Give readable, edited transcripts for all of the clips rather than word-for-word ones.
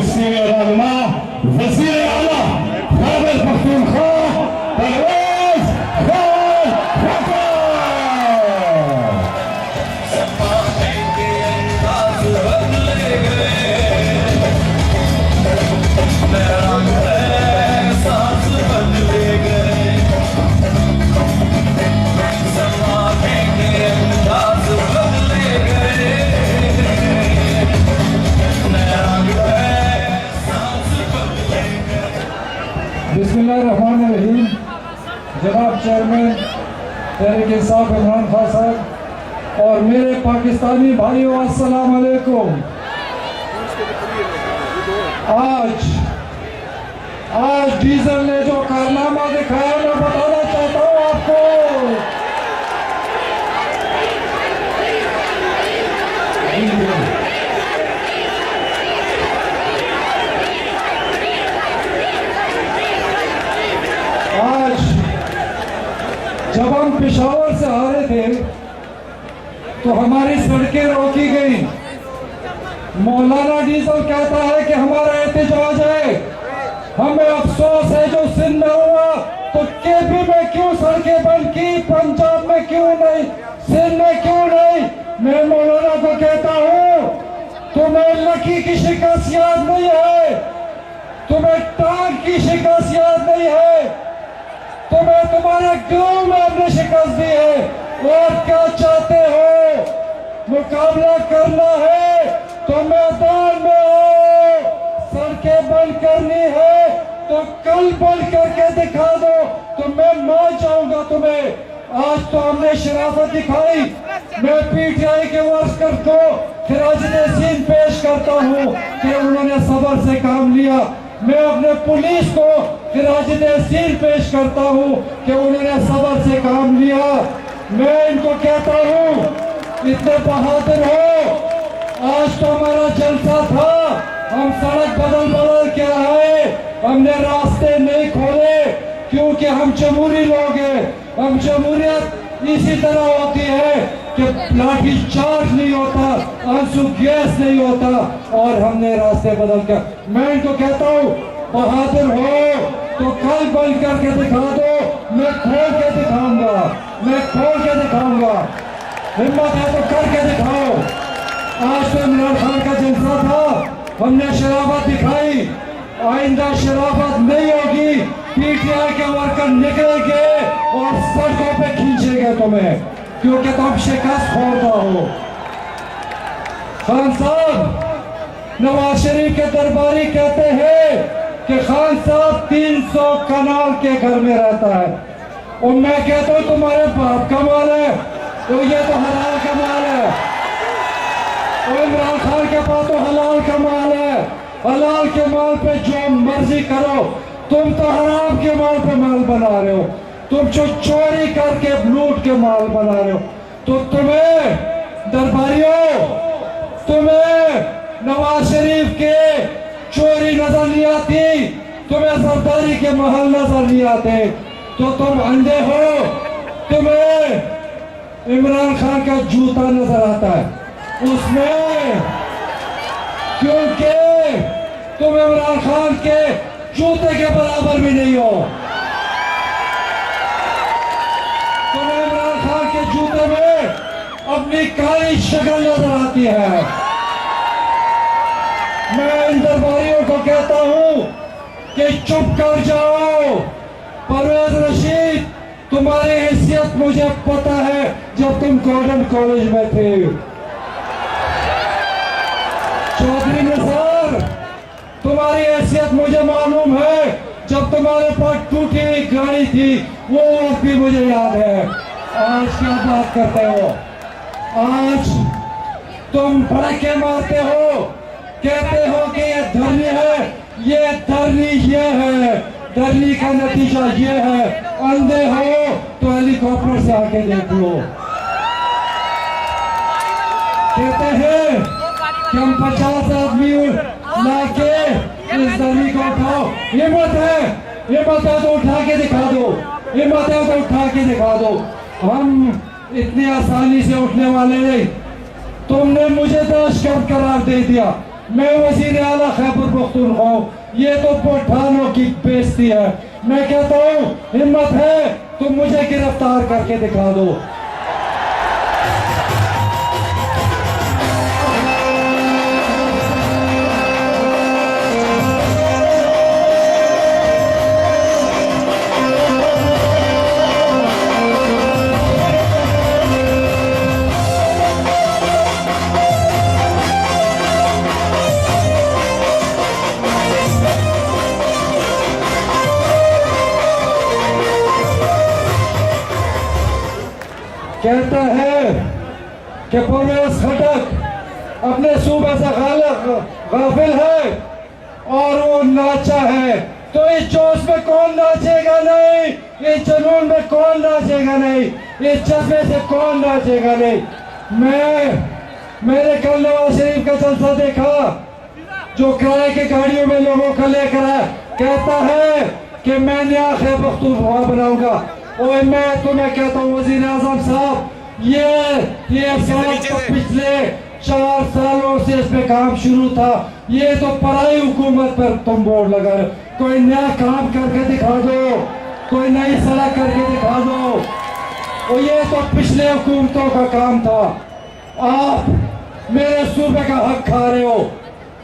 Senior रहनुमा वज़ीर आला खैबर पख्तूनख्वा परवेज़ खान खट्टर। बिस्मिल्लाहिर्रहमानिर्रहीम। जनाब चेयरमैन तहरीक इंसाफ इमरान खान साहब और मेरे पाकिस्तानी भाइयों, अस्सलाम वालेकुम। आज डीजल ने जो कारनामा दिखाया मैं बताना चाहता हूँ आपको। आज जब हम पेशावर से आ रहे थे तो हमारी सड़कें रोकी गई। मौलाना डीजल कहता है कि हमारा एहतजाज है, हमें अफसोस है जो सिंध में हुआ, तो केपी में क्यों सड़कें बंद की, पंजाब में क्यों नहीं, सिंध में क्यों नहीं। मैं मौलाना को कहता हूँ तुम्हें लकी की शिकस्त याद नहीं है, तुम्हें टांग की शिकस्त याद नहीं है, तुम्हें तुम्हारे गांव में हमने शिकस्त दी है। और क्या चाहते हो, मुकाबला करना है तो मैदान में आओ। सड़कें बंद करनी है तो कल बंद करके दिखा दो, तो मैं मान जाऊंगा तुम्हें। आज तो हमने शराफत दिखाई। मैं पीटीआई के वर्कर को खिराज-ए-नसीम पेश करता हूँ कि उन्होंने सब्र से काम लिया। मैं अपने पुलिस को खिराज-ए-नसीम पेश करता हूँ कि उन्होंने सब्र से काम लिया। मैं इनको कहता हूँ इतने बहादुर हो। आज तो हमारा जलसा था, हम सड़क बदल बदल के आए, हमने रास्ते नहीं खोले क्योंकि हम जमहूरी लोग हैं। हम जमहूरियत इसी तरह होती है कि लाठी चार्ज नहीं होता, आंसू गैस नहीं होता, और हमने रास्ते बदल कर। मैं इनको कहता हूँ बहादुर हो तो कल बंद करके दिखा दो, मैं खोल के दिखाऊंगा, मैं खोल के दिखाऊंगा। हिम्मत है तो करके दिखाओ। आज तो इमरान खान का जलसा था, हमने शराफत दिखाई, आइंदा शराफत नहीं होगी। पीटीआई के वर्कर निकलेंगे और सड़कों पे खींचेंगे तुम्हें, क्योंकि तुम शिकस्त खोलता हो। खान साहब, नवाज शरीफ के दरबारी कहते हैं कि खान साहब 300 कनाल के घर में रहता है, और मैं कहता हूँ तुम्हारे बाप का माल है, तो ये तो हलाल का माल है। और इमरान खान के पास तो हलाल का माल है। हलाल के माल पे जो मर्जी करो, तुम तो हराम के माल पे माल बना रहे हो। तुम जो चोरी करके लूट के माल बना रहे हो, तो तुम्हें दरबारियों, तुम्हें नवाज शरीफ के चोरी नजर नहीं आती, तुम्हें सरदारी के महल नजर नहीं आते, तो तुम अंधे हो। तुम्हें इमरान खान का जूता नजर आता है उसमें, क्योंकि तुम इमरान खान के जूते के बराबर भी नहीं हो। तुम्हें इमरान खान के जूते में अपनी काली शक्ल नजर आती है। मैं इन दरबारियों को कहता हूं कि चुप कर जाओ। परवेज रशीद, तुम्हारी हैसियत मुझे पता है जब तुम गॉर्डन कॉलेज में थे। चौधरी निसार, तुम्हारी हैसियत मुझे मालूम है जब तुम्हारे पास टूटी हुई गाड़ी थी, वो वक्त भी मुझे याद है। आज क्या बात करते हो? आज तुम भड़के मारते हो, कहते हो कि ये धरनी है, ये धरनी ये है, धरनी का नतीजा ये है। अंधे हो तो हेलीकॉप्टर से आके देख लो। कहते हैं कि हम 50 आदमी लाके इस धरनी को उठाओ। हिम्मत है तो उठा के दिखा दो, हिम्मत है तो उठा के दिखा दो। हम इतनी आसानी से उठने वाले नहीं। तुमने मुझे दहशतगर्द करार दे दिया, मैं वज़ीर आला खैबर पख्तूनख्वा हूँ, ये तो पठानों की बेइज्जती है। मैं कहता हूँ हिम्मत है तो मुझे गिरफ्तार करके दिखा दो। कहता है कि परवेज खटक अपने सूबे से गाफिल है और वो नाचा है, तो इस जोश में कौन नाचेगा नहीं, इस जुनून में कौन नाचेगा नहीं, इस जज्बे से कौन नाचेगा नहीं। मैंने कल नवाज शरीफ का जलसा देखा जो किराए की गाड़ियों में लोगों को लेकर आया, कहता है कि मैं नया खैबर पख्तूनख्वा बनाऊंगा। और मैं तुम्हें कहता हूँ वज़ीर आज़म साहब, ये पिछले 4 सालों से इस पे काम शुरू था, ये तो पराई हुकूमत पर तुम बोर्ड लगा रहे हो। कोई नया काम करके दिखा दो, कोई नई सड़क करके दिखा दो। और ये तो पिछले हुकूमतों का काम था। आप मेरे सूबे का हक खा रहे हो,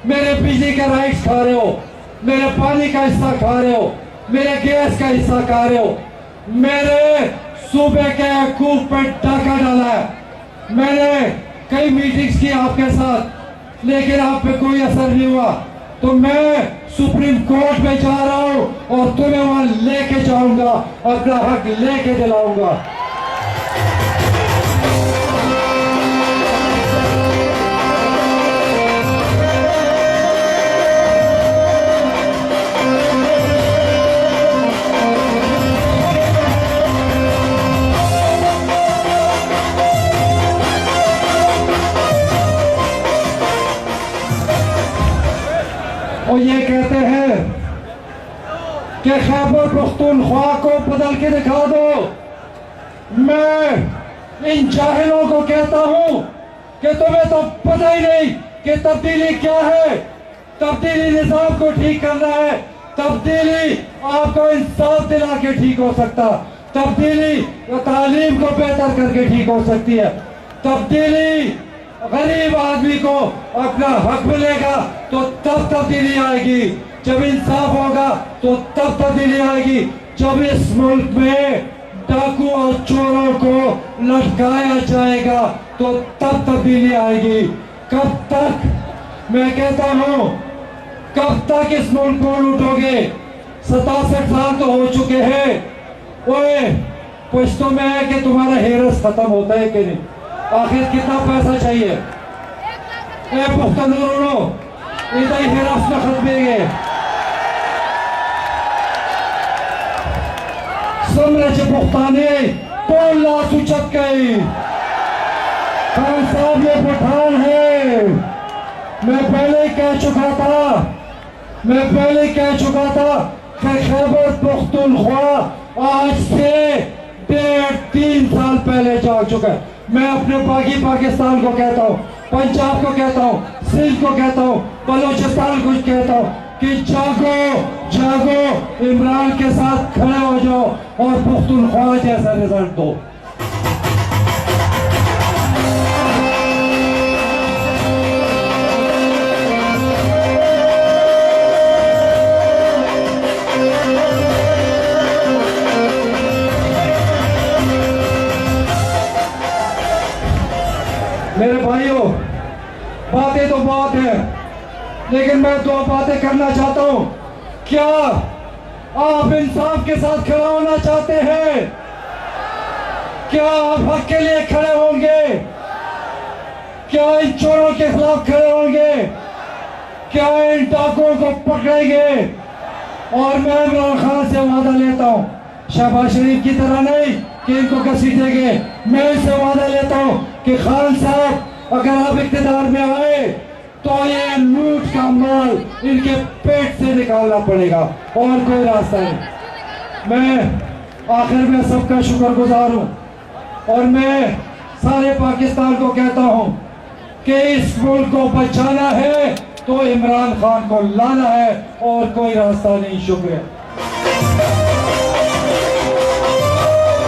मेरे बिजली का राइट्स खा रहे हो, मेरे पानी का हिस्सा खा रहे हो, मेरे गैस का हिस्सा खा रहे हो, मेरे सूबे के हकूक पर डाका डाला है। मैंने कई मीटिंग्स की आपके साथ, लेकिन आप पे कोई असर नहीं हुआ। तो मैं सुप्रीम कोर्ट में जा रहा हूं और तुम्हें वहां लेके जाऊंगा, अपना हक लेके दिलाऊंगा। और ये कहते हैं कि खैबर पख्तूनख्वा को बदल के दिखा दो। मैं इन जाहिलों को कहता हूं कि तुम्हें तो पता ही नहीं कि तब्दीली क्या है। तब्दीली निजाम को ठीक करना है, तब्दीली आपको इंसाफ दिला के ठीक हो सकता, तब्दीली तालीम को बेहतर करके ठीक हो सकती है, तब्दीली गरीब आदमी को अपना हक मिलेगा तो तब तब्दीली आएगी, जब इंसाफ होगा तो तब तब्दीली आएगी, जब इस मुल्क में डाकू और चोरों को लटकाया जाएगा तो तब तब्दीली आएगी। कब तक, मैं कहता हूं, कब तक इस मुल्क को लूटोगे? 67 साल तो हो चुके हैं। ओए, पुश्तों में है कि तुम्हारा हेरस खत्म होता है कि नहीं? आखिर कितना पैसा चाहिए? ए पुख्तनूरों, इधर हिरासत में खत्म गए समझ पुख्ताने पोल लाश उचक गई। खान साहब ये पठान है। मैं पहले कह चुका था कि खैबर पख्तूनख्वा आज से 1.5-3 साल पहले जाग चुका है। मैं अपने बाकी पाकिस्तान को कहता हूँ, पंजाब को कहता हूँ, सिंध को कहता हूँ, बलूचिस्तान को कहता हूँ कि जागो, इमरान के साथ खड़े हो जाओ और पख्तूनख्वा जैसा रिजल्ट दो। मेरे भाइयों, बातें तो बहुत है, लेकिन मैं 2 बातें करना चाहता हूं। क्या आप इंसाफ के साथ खड़ा होना चाहते हैं? क्या आप हक के लिए खड़े होंगे? क्या इन चोरों के खिलाफ खड़े होंगे? क्या इन डाकुओं को पकड़ेंगे? और मैं इमरान खान से वादा लेता हूं, शहबाज शरीफ की तरह नहीं कि इनको घसीटेंगे। मैं इससे वादा लेता हूं कि खान साहब, अगर आप इख्तियार में आए तो ये लूट का माल इनके पेट से निकालना पड़ेगा और कोई रास्ता नहीं। मैं आखिर में सबका शुक्रगुजार हूं और मैं सारे पाकिस्तान को कहता हूं कि इस मुल्क को बचाना है तो इमरान खान को लाना है और कोई रास्ता नहीं। शुक्रिया।